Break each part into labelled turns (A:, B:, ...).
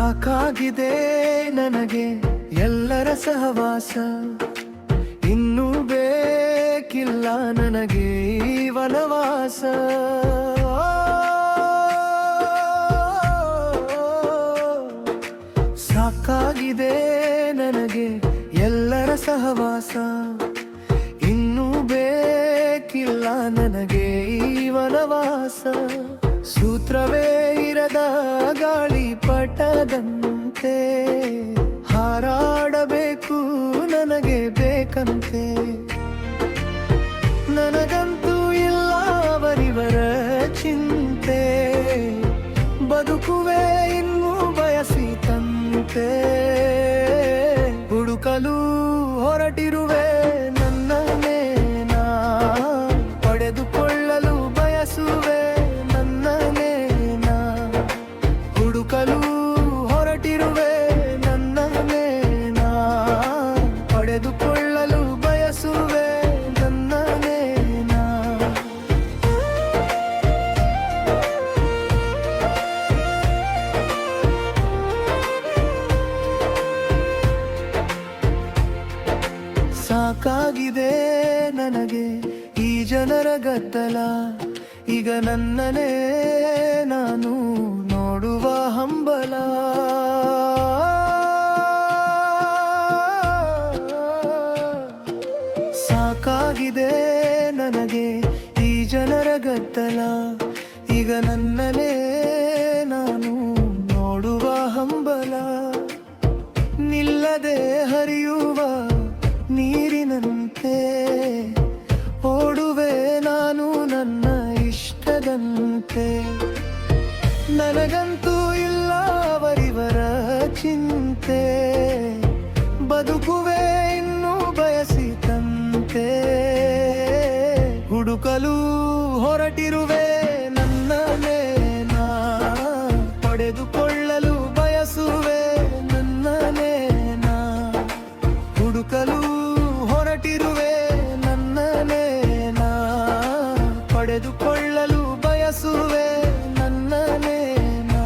A: ಸಾಕಾಗಿದೆ ನನಗೆ ಎಲ್ಲರ ಸಹವಾಸ, ಇನ್ನೂ ಬೇಕಿಲ್ಲ ನನಗೆ ಈ ವನವಾಸ. ಸಾಕಾಗಿದೆ ನನಗೆ ಎಲ್ಲರ ಸಹವಾಸ, ಇನ್ನೂ ಬೇಕಿಲ್ಲ ನನಗೆ ಈ ವನವಾಸ. ಸೂತ್ರವೇ ಇರದ ಗಾಳಿಪಟದಂತೆ ಹಾರಾಡಬೇಕು ನನಗೆ ಬೇಕಂತೆ. ನನಗಂತೂ ಇಲ್ಲ ಅವರಿವರ ಚಿಂತೆ, ಬದುಕುವೆ ಇನ್ನೂ ಬಯಸಿತಂತೆ. ಹುಡುಕಲು ಹೊರಟಿರುವೆ ನನ್ನನ್ನೇ ನಾ, ಪಡೆದುಕೊಳ್ಳಲು ಬಯಸುವೆ ನನ್ನನ್ನೇ ನಾ. ಹುಡುಕಲು ಹೊರಟಿರುವೆ ನನ್ನನ್ನೇ ನಾ, ಪಡೆದುಕೊಳ್ಳಲು ಬಯಸುವೆ ನನ್ನನ್ನೇ ನಾ. ಸಾಕಾಗಿದೆ ನನಗೆ ಈ ಜನರ ಗದ್ದಲ, ಈಗ ನನ್ನನ್ನೇ ನಾನು ನೋಡುವ ಹಂಬಲ. ಸಾಕಾಗಿದೆ ನನಗೆ ಈ ಜನರ ಗದ್ದಲ, ಈಗ ನನ್ನನ್ನೇ ನಾನು ನೋಡುವ ಹಂಬಲ. ನಿಲ್ಲದೆ ಹರಿಯುವ ನೀರಿನಂತೆ ಓಡುವೆ ನಾನು ನನ್ನ ಇಷ್ಟದಂತೆ. ನನಗಂತೂ ಇಲ್ಲ ಅವರಿವರ ಚಿಂತೆ, ಬದುಕುವೆ ಇನ್ನೂ ಬಯಸಿತಂತೆ. ಹುಡುಕಲು ಹೊರಟಿರುವೆ ನನ್ನನ್ನೇ ನಾ, ಪಡೆದುಕೊಳ್ಳಲು ಬಯಸುವೆ ನನ್ನನ್ನೇ ನಾ. ಹುಡುಕಲು ಹೊರಟಿರುವೆ ನನ್ನನ್ನೇ ನಾ, ಪಡೆದುಕೊಳ್ಳಲು ಬಯಸುವೆ ನನ್ನನ್ನೇ ನಾ.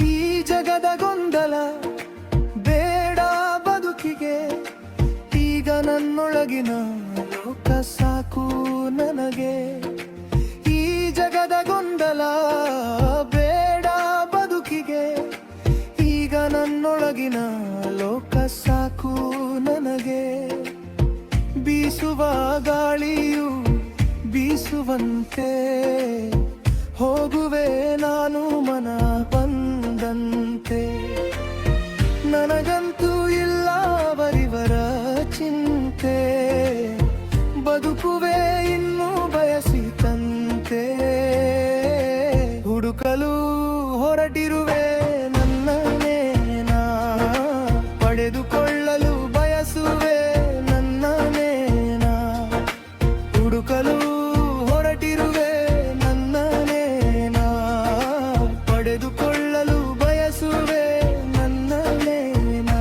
A: ಈ ಜಗದ ಗೊಂದಲ ಬೇಡ ಬದುಕಿಗೆ, ಈಗ ನನ್ನೊಳಗಿನ ಲೋಕ ಸಾಕು ನನಗೆ. ಈ ಜಗದ ಗೊಂದಲ ಬೇಡ ಬದುಕಿಗೆ, ಈಗ ನನ್ನೊಳಗಿನ ಲೋಕ ಸಾಕು ನನಗೆ. ಬೀಸುವ ಗಾಳಿಯು ಬೀಸುವಂತೆ ಹೋಗುವೆ ನಾನು ಮನ ಬಂದಂತೆ. ನನಗಂತೂ ಇಲ್ಲ ಅವರಿವರ ಚಿಂತೆ, ಬದುಕುವೆ ಇನ್ನೂ ಬಯಸಿತಂತೆ. ಹುಡುಕಲು ಹೊರಟಿರುವೆ ನನ್ನನ್ನೇ ನಾ, ಪಡೆದುಕೊಳ್ಳಲು ಬಯಸುವೆ ನನ್ನನ್ನೇ ನಾ. ಹುಡುಕಲು ಹೊರಟಿರುವೆ ನನ್ನನ್ನೇ ನಾ, ಪಡೆದುಕೊಳ್ಳಲು ಬಯಸುವೆ ನನ್ನನ್ನೇ ನಾ.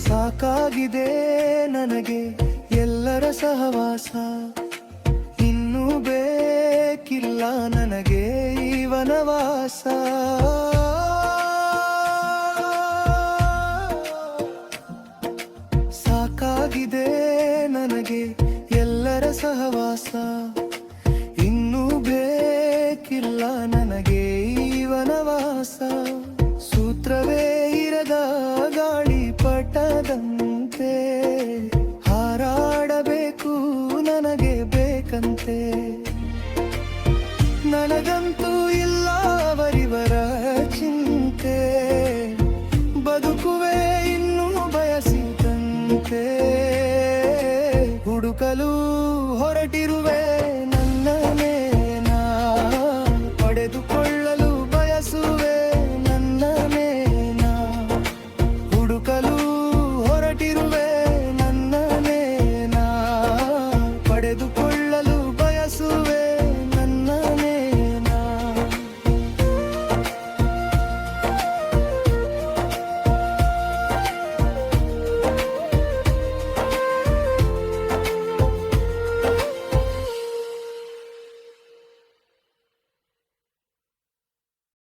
A: ಸಾಕಾಗಿದೆ ನನಗೆ ಎಲ್ಲರ ಸಹವಾಸ, ಇನ್ನೂ ಬೇಕಿಲ್ಲ ನನಗೆ ಈ ವನವಾಸ. ಸಾಕಾಗಿದೆ ನನಗೆ ಎಲ್ಲರ ಸಹವಾಸ, ಇನ್ನೂ ಬೇಕಿಲ್ಲ ನನಗೆ ಈ ವನವಾಸ. ಸೂತ್ರವೇ ಇರದ ಗಾಳಿಪಟದಂತೆ